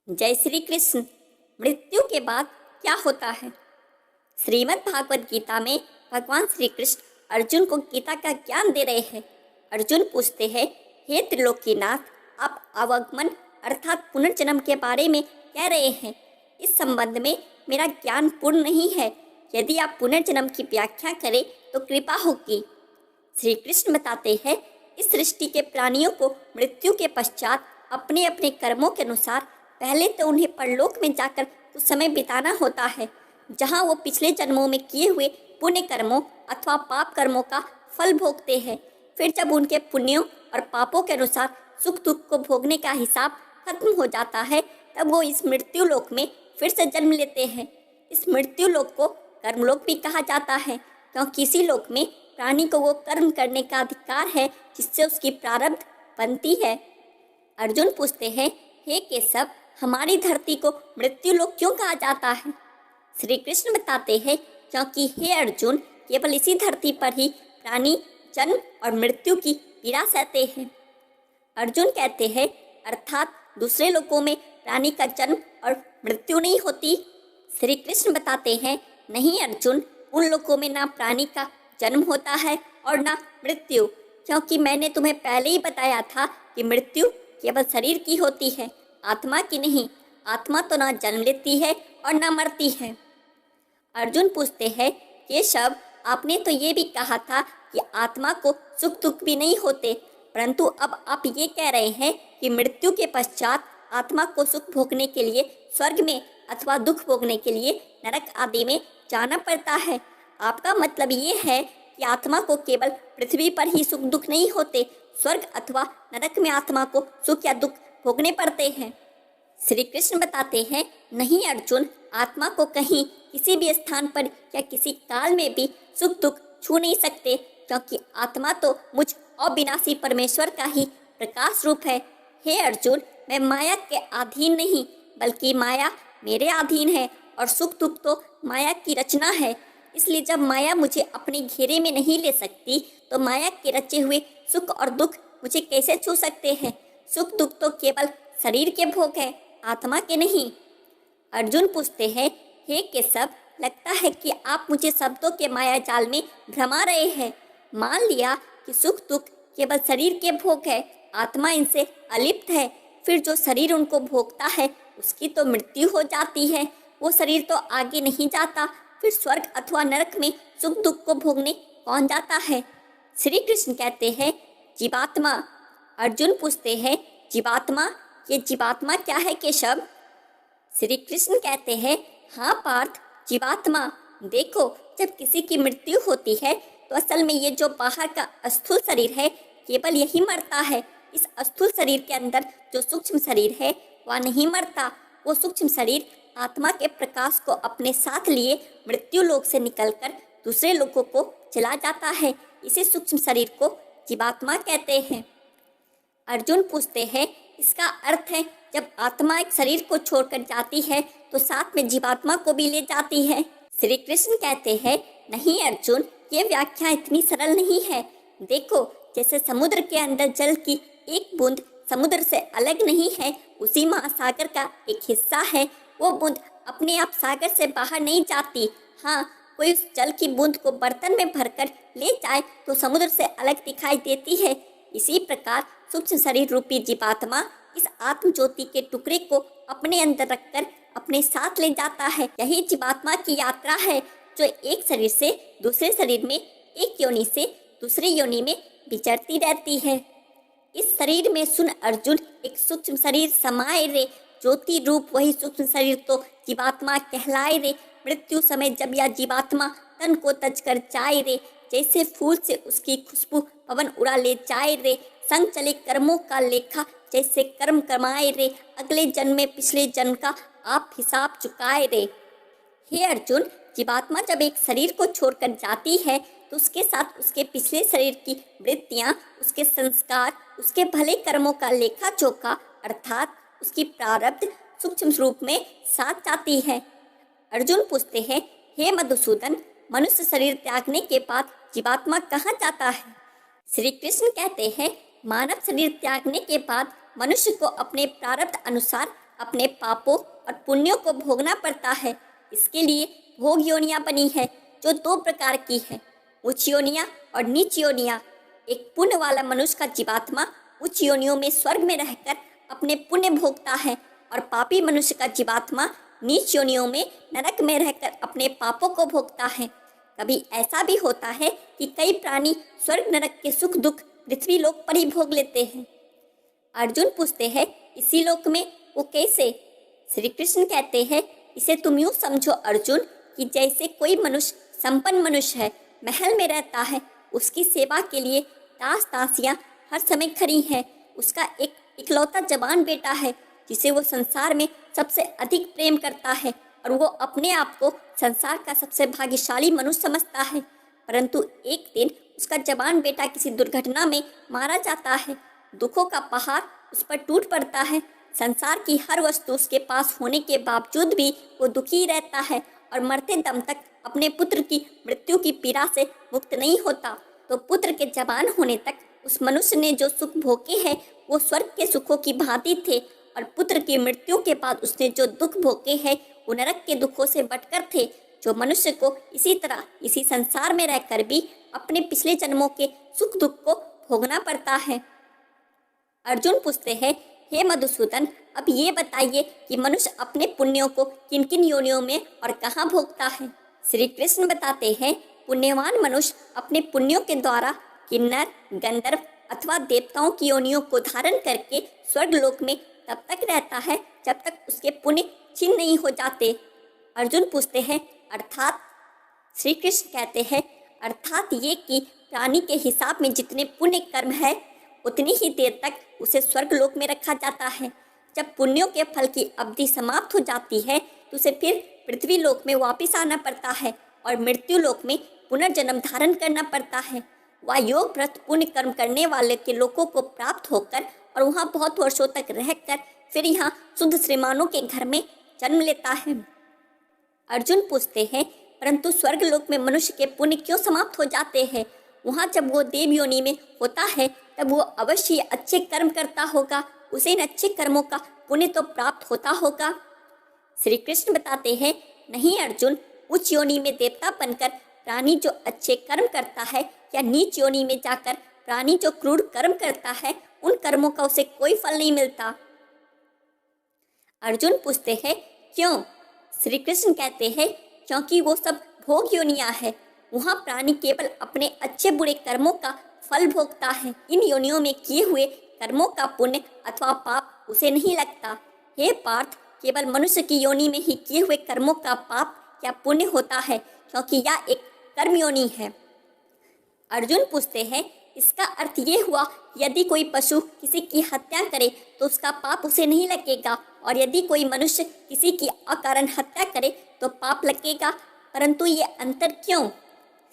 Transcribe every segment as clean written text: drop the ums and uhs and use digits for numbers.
जय श्री कृष्ण। मृत्यु के बाद क्या होता है? श्रीमद् भागवत गीता में भगवान श्री कृष्ण अर्जुन को गीता का ज्ञान दे रहे हैं। अर्जुन पूछते हैं, हे त्रिलोकीनाथ, आप आवागमन अर्थात पुनर्जन्म के बारे में कह रहे हैं। इस संबंध में मेरा ज्ञान पूर्ण नहीं है। यदि आप पुनर्जन्म की व्याख्या करें तो कृपा होगी। श्री कृष्ण बताते हैं, इस सृष्टि के प्राणियों को मृत्यु के पश्चात अपने अपने कर्मों के अनुसार पहले तो उन्हें परलोक में जाकर कुछ समय बिताना होता है, जहां वो पिछले जन्मों में किए हुए पुण्य कर्मों अथवा पाप कर्मों का फल भोगते हैं। फिर जब उनके पुण्यों और पापों के अनुसार सुख दुख को भोगने का हिसाब खत्म हो जाता है, तब वो इस मृत्यु लोक में फिर से जन्म लेते हैं। इस मृत्यु लोक को कर्मलोक भी कहा जाता है, क्योंकि इसी लोक में प्राणी को वो कर्म करने का अधिकार है जिससे उसकी प्रारब्ध बनती है। अर्जुन पूछते हैं, हे केशव, हमारी धरती को मृत्यु लोक क्यों कहा जाता है? श्री कृष्ण बताते हैं, क्योंकि हे अर्जुन, केवल इसी धरती पर ही प्राणी जन्म और मृत्यु की पीड़ा सहते हैं। अर्जुन कहते हैं, अर्थात दूसरे लोकों में प्राणी का जन्म और मृत्यु नहीं होती? श्री कृष्ण बताते हैं, नहीं अर्जुन, उन लोकों में ना प्राणी का जन्म होता है और ना मृत्यु, क्योंकि मैंने तुम्हें पहले ही बताया था कि मृत्यु केवल शरीर की होती है, आत्मा की नहीं। आत्मा तो ना जन्म लेती है और ना मरती है। अर्जुन पूछते हैं, केशव, आपने तो ये भी कहा था कि आत्मा को सुख दुख भी नहीं होते, परंतु अब आप ये कह रहे हैं कि मृत्यु के पश्चात आत्मा को सुख भोगने के लिए स्वर्ग में अथवा दुख भोगने के लिए नरक आदि में जाना पड़ता है। आपका मतलब ये है कि आत्मा को केवल पृथ्वी पर ही सुख दुख नहीं होते, स्वर्ग अथवा नरक में आत्मा को सुख या दुख भोगने पड़ते हैं। श्री कृष्ण बताते हैं, नहीं अर्जुन, आत्मा को कहीं किसी भी स्थान पर या किसी काल में भी सुख दुख छू नहीं सकते, क्योंकि आत्मा तो मुझ अविनाशी परमेश्वर का ही प्रकाश रूप है। हे अर्जुन, मैं माया के अधीन नहीं, बल्कि माया मेरे अधीन है और सुख दुख तो माया की रचना है। इसलिए जब माया मुझे अपने घेरे में नहीं ले सकती, तो माया के रचे हुए सुख और दुख मुझे कैसे छू सकते हैं? सुख दुख तो केवल शरीर के भोग है, आत्मा के नहीं। अर्जुन पूछते हैं, हे केशव, लगता है कि आप मुझे शब्दों के माया जाल में भ्रमा रहे हैं। मान लिया कि सुख दुख केवल शरीर के भोग है, आत्मा इनसे अलिप्त है, फिर जो शरीर उनको भोगता है उसकी तो मृत्यु हो जाती है। वो शरीर तो आगे नहीं जाता, फिर स्वर्ग अथवा नरक में सुख दुख को भोगने कौन जाता है? श्री कृष्ण कहते हैं, जीवात्मा। अर्जुन पूछते हैं, जीवात्मा, ये जीवात्मा क्या है केशव? श्री कृष्ण कहते हैं, हाँ पार्थ, जीवात्मा। देखो, जब किसी की मृत्यु होती है तो असल में ये जो बाहर का स्थूल शरीर है केवल यही मरता है। इस स्थूल शरीर के अंदर जो सूक्ष्म शरीर है वह नहीं मरता। वो सूक्ष्म शरीर आत्मा के प्रकाश को अपने साथ लिए मृत्यु लोक से निकलकर दूसरे लोकों को चला जाता है। इसी सूक्ष्म शरीर को जीवात्मा कहते हैं। अर्जुन पूछते हैं, इसका अर्थ है जब आत्मा एक शरीर को छोड़कर जाती है तो साथ में जीवात्मा को भी ले जाती है? श्री कृष्ण कहते हैं, नहीं अर्जुन, ये व्याख्या इतनी सरल नहीं है। देखो, जैसे समुद्र के अंदर जल की एक बूंद समुद्र से अलग नहीं है, उसी महासागर का एक हिस्सा है। वो बूंद अपने आप सागर से बाहर नहीं जाती। हाँ, कोई उस जल की बूंद को बर्तन में भरकर ले जाए तो समुद्र से अलग दिखाई देती है। इसी प्रकार सूक्ष्म शरीर रूपी जीवात्मा इस आत्म ज्योति के टुकड़े को अपने अंदर रखकर अपने साथ ले जाता है। यही जीवात्मा की यात्रा है, जो एक शरीर से दूसरे शरीर में, एक योनि से दूसरी योनि में विचरती रहती है। इस शरीर में सुन अर्जुन, एक सूक्ष्म शरीर समाये रे, ज्योति रूप वही सूक्ष्म शरीर तो जीवात्मा कहलाए रे। मृत्यु समय जब यह जीवात्मा तन को तज कर जाए रे, जैसे फूल से उसकी खुशबू पवन उड़ा ले जाए रे। संग चले कर्मों का लेखा, जैसे कर्म कमाए रे, अगले जन्म में पिछले जन्म का आप हिसाब चुकाए रे। हे अर्जुन, जीवात्मा जब एक शरीर को छोड़कर जाती है तो उसके साथ उसके पिछले शरीर की वृत्तियाँ, उसके संस्कार, उसके भले कर्मों का लेखा जोखा अर्थात उसकी प्रारब्ध सूक्ष्म रूप में साथ जाती है। अर्जुन पूछते हैं, हे मधुसूदन, मनुष्य शरीर त्यागने के बाद जीवात्मा कहाँ जाता है? श्री कृष्ण कहते हैं, मानव शरीर त्यागने के बाद मनुष्य को अपने प्रारब्ध अनुसार अपने पापों और पुण्यों को भोगना पड़ता है। इसके लिए भोग योनियां बनी है जो 2 प्रकार की है, उच्च योनियां और नीच योनियां। एक पुण्य वाला मनुष्य का जीवात्मा उच्च योनियों में स्वर्ग में रहकर अपने पुण्य भोगता है और पापी मनुष्य का जीवात्मा नीच योनियों में नरक में रहकर अपने पापों को भोगता है। कभी ऐसा भी होता है कि कई प्राणी स्वर्ग नरक के सुख दुख पृथ्वी लोक पर ही भोग लेते हैं। अर्जुन पूछते हैं, इसी लोक में वो कैसे? श्री कृष्ण कहते हैं, इसे तुम यूँ समझो अर्जुन कि जैसे कोई मनुष्य संपन्न मनुष्य है, महल में रहता है, उसकी सेवा के लिए दास दासियाँ हर समय खड़ी हैं। उसका एक इकलौता जवान बेटा है जिसे वो संसार में सबसे अधिक प्रेम करता है और वो अपने आप को संसार का सबसे भाग्यशाली मनुष्य समझता है। परंतु एक दिन उसका जवान बेटा किसी दुर्घटना में मारा जाता है। दुखों का पहाड़ उस पर टूट पड़ता है। संसार की हर वस्तु उसके पास होने के बावजूद भी वो दुखी रहता है और मरते दम तक अपने पुत्र की मृत्यु की पीड़ा से मुक्त नहीं होता। तो पुत्र के जवान होने तक उस मनुष्य ने जो सुख भोगे हैं वो स्वर्ग के सुखों की भांति थे, और पुत्र की मृत्यु के बाद उसने जो दुख भोगे हैं वो नरक के दुखों से बढ़कर थे, जो मनुष्य को इसी तरह इसी संसार में रहकर भी अपने पिछले जन्मों के सुख दुख को भोगना पड़ता है। अर्जुन पूछते हैं, हे मधुसूदन, अब ये बताइए कि मनुष्य अपने पुण्यों को किन किन योनियों में और कहाँ भोगता है? श्री कृष्ण बताते हैं, पुण्यवान मनुष्य अपने पुण्यों के द्वारा किन्नर, गंधर्व अथवा देवताओं की योनियों को धारण करके स्वर्ग लोक में तब तक रहता है जब तक उसके पुण्य क्षीण नहीं हो जाते। अर्जुन पूछते हैं, अर्थात? श्री कृष्ण कहते हैं, अर्थात ये कि प्राणी के हिसाब में जितने पुण्य कर्म है उतनी ही देर तक उसे स्वर्ग लोक में रखा जाता है। जब पुण्यों के फल की अवधि समाप्त हो जाती है तो उसे फिर पृथ्वी लोक में वापस आना पड़ता है और मृत्यु लोक में पुनर्जन्म धारण करना पड़ता है। वह योग व्रत पुण्य कर्म करने वाले के लोगों को प्राप्त होकर और वहाँ बहुत वर्षों तक रहकर फिर यहाँ शुद्ध श्रीमानों के घर में जन्म लेता है। अर्जुन पूछते हैं, परंतु स्वर्ग लोक में मनुष्य के पुण्य क्यों समाप्त हो जाते हैं? वहाँ जब वो देव योनि में होता है तब वो अवश्य अच्छे कर्म करता होगा, उसे इन अच्छे कर्मों का पुण्य तो प्राप्त होता होगा। श्री कृष्ण बताते हैं, नहीं अर्जुन, उच्च योनि में देवता बनकर प्राणी जो अच्छे कर्म करता है या नीच योनि में जाकर प्राणी जो क्रूर कर्म करता है, उन कर्मों का उसे कोई फल नहीं मिलता। अर्जुन पूछते हैं, क्यों? श्री कृष्ण कहते हैं, क्योंकि वो सब भोग योनियां है। वहाँ प्राणी केवल अपने अच्छे बुरे कर्मों का फल भोगता है। इन योनियों में किए हुए कर्मों का पुण्य अथवा पाप उसे नहीं लगता। हे पार्थ, केवल मनुष्य की योनि में ही किए हुए कर्मों का पाप या पुण्य होता है, क्योंकि यह एक कर्म योनि है। अर्जुन पूछते हैं, इसका अर्थ ये हुआ, यदि कोई पशु किसी की हत्या करे तो उसका पाप उसे नहीं लगेगा, और यदि कोई मनुष्य किसी की अकारण हत्या करे तो पाप लगेगा। परंतु ये अंतर क्यों?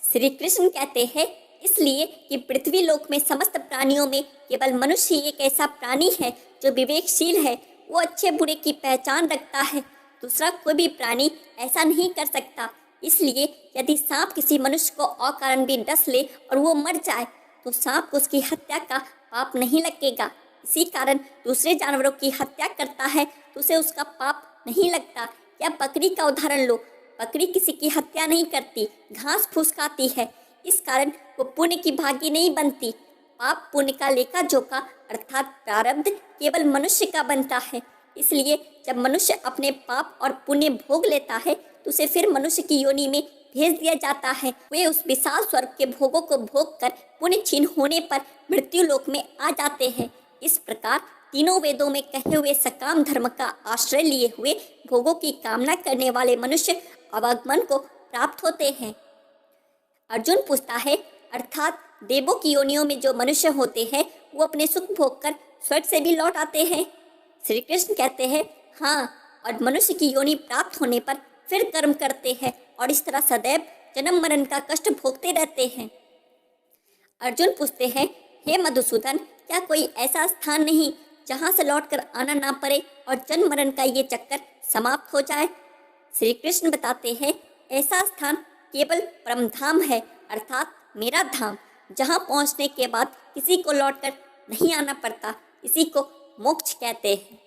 श्री कृष्ण कहते हैं, इसलिए कि पृथ्वी लोक में समस्त प्राणियों में केवल मनुष्य ही एक ऐसा प्राणी है जो विवेकशील है, वो अच्छे बुरे की पहचान रखता है। दूसरा कोई भी प्राणी ऐसा नहीं कर सकता। इसलिए यदि सांप किसी मनुष्य को अकारण भी डस ले और वो मर जाए तो सांप को उसकी हत्या का पाप नहीं लगेगा। इसी कारण दूसरे जानवरों की हत्या करता है तो उसे उसका पाप नहीं लगता। या बकरी का उदाहरण लो, बकरी किसी की हत्या नहीं करती, घास फूस खाती है, इस कारण वो पुण्य की भागी नहीं बनती। पाप पुण्य का लेखा जोखा अर्थात प्रारब्ध केवल मनुष्य का बनता है। इसलिए जब मनुष्य अपने पाप और पुण्य भोग लेता है तो उसे फिर मनुष्य की योनि में भेज दिया जाता है। वे उस विशाल स्वर्ग के भोगों को भोग कर पुण्य क्षीण होने पर मृत्यु लोक में आ जाते हैं। इस प्रकार तीनों वेदों में कहे हुए सकाम धर्म का आश्रय लिए हुए भोगों की कामना करने वाले मनुष्य अवागमन को प्राप्त होते हैं। अर्जुन पूछता है, अर्थात देवों की योनियों में जो मनुष्य होते हैं वो अपने सुख भोग कर स्वर्ग से भी लौट आते हैं? श्री कृष्ण कहते हैं, हाँ, और मनुष्य की योनि प्राप्त होने पर फिर कर्म करते हैं और इस तरह सदैव जन्म मरण का कष्ट भोगते रहते हैं। अर्जुन पूछते हैं, हे मधुसूदन, क्या कोई ऐसा स्थान नहीं जहाँ से लौटकर आना ना पड़े और जन्म मरण का ये चक्कर समाप्त हो जाए? श्री कृष्ण बताते हैं, ऐसा स्थान केवल परम धाम है, अर्थात मेरा धाम, जहाँ पहुँचने के बाद किसी को लौटकर नहीं आना पड़ता। इसी को मोक्ष कहते हैं।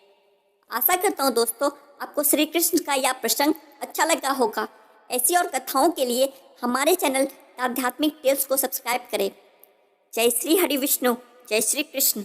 आशा करता हूँ दोस्तों आपको श्री कृष्ण का यह प्रसंग अच्छा लगा होगा। ऐसी और कथाओं के लिए हमारे चैनल आध्यात्मिक टेल्स को सब्सक्राइब करें। जय श्री हरि विष्णु, जय श्री कृष्ण।